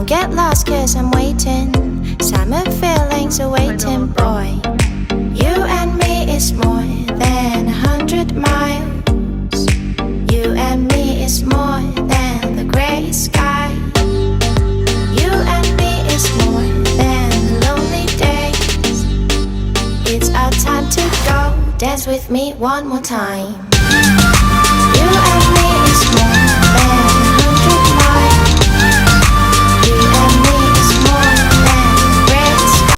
Don't get lost cause I'm waiting. Summer feelings are waiting, boy. You and me is more than 100 miles. You and me is more than the gray sky. You and me is more than the lonely days. It's our time to go. Dance with me one more time.